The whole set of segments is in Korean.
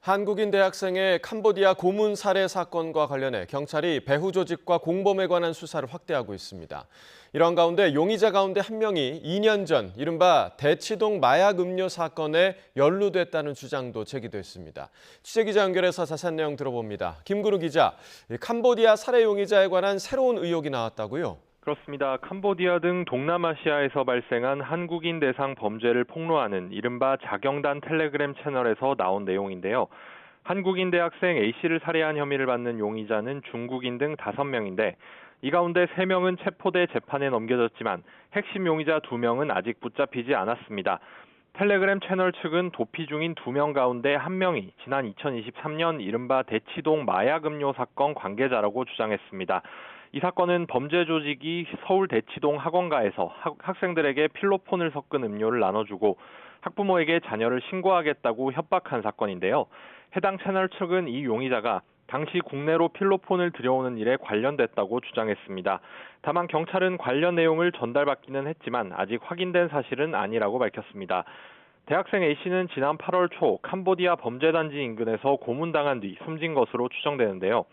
한국인 대학생의 캄보디아 고문 살해 사건과 관련해 경찰이 배후 조직과 공범에 관한 수사를 확대하고 있습니다. 이런 가운데 용의자 가운데 한 명이 2년 전 이른바 대치동 마약 음료 사건에 연루됐다는 주장도 제기됐습니다. 취재기자 연결해서 자세한 내용 들어봅니다. 김근우 기자, 캄보디아 살해 용의자에 관한 새로운 의혹이 나왔다고요? 그렇습니다. 캄보디아 등 동남아시아에서 발생한 한국인 대상 범죄를 폭로하는 이른바 자경단 텔레그램 채널에서 나온 내용인데요. 한국인 대학생 A씨를 살해한 혐의를 받는 용의자는 중국인 등 5명인데 이 가운데 3명은 체포돼 재판에 넘겨졌지만 핵심 용의자 2명은 아직 붙잡히지 않았습니다. 텔레그램 채널 측은 도피 중인 2명 가운데 1명이 지난 2023년 이른바 대치동 마약 음료 사건 관계자라고 주장했습니다. 이 사건은 범죄 조직이 서울 대치동 학원가에서 학생들에게 필로폰을 섞은 음료를 나눠주고 학부모에게 자녀를 신고하겠다고 협박한 사건인데요. 해당 채널 측은 이 용의자가 당시 국내로 필로폰을 들여오는 일에 관련됐다고 주장했습니다. 다만 경찰은 관련 내용을 전달받기는 했지만 아직 확인된 사실은 아니라고 밝혔습니다. 대학생 A씨는 지난 8월 초 캄보디아 범죄단지 인근에서 고문당한 뒤 숨진 것으로 추정되는데요.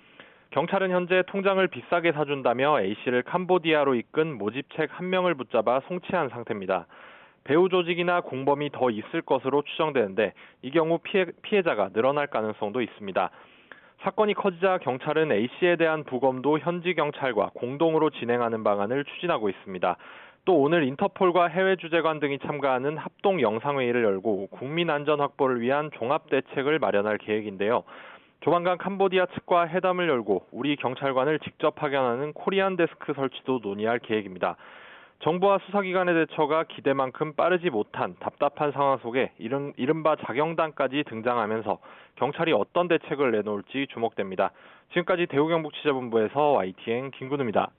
경찰은 현재 통장을 비싸게 사준다며 A씨를 캄보디아로 이끈 모집책 1명을 붙잡아 송치한 상태입니다. 배후 조직이나 공범이 더 있을 것으로 추정되는데 이 경우 피해자가 늘어날 가능성도 있습니다. 사건이 커지자 경찰은 A씨에 대한 부검도 현지 경찰과 공동으로 진행하는 방안을 추진하고 있습니다. 또 오늘 인터폴과 해외 주재관 등이 참가하는 합동 영상회의를 열고 국민 안전 확보를 위한 종합 대책을 마련할 계획인데요. 조만간 캄보디아 측과 회담을 열고 우리 경찰관을 직접 파견하는 코리안 데스크 설치도 논의할 계획입니다. 정부와 수사기관의 대처가 기대만큼 빠르지 못한 답답한 상황 속에 이른바 자경단까지 등장하면서 경찰이 어떤 대책을 내놓을지 주목됩니다. 지금까지 대구경북 취재본부에서 YTN 김근우입니다.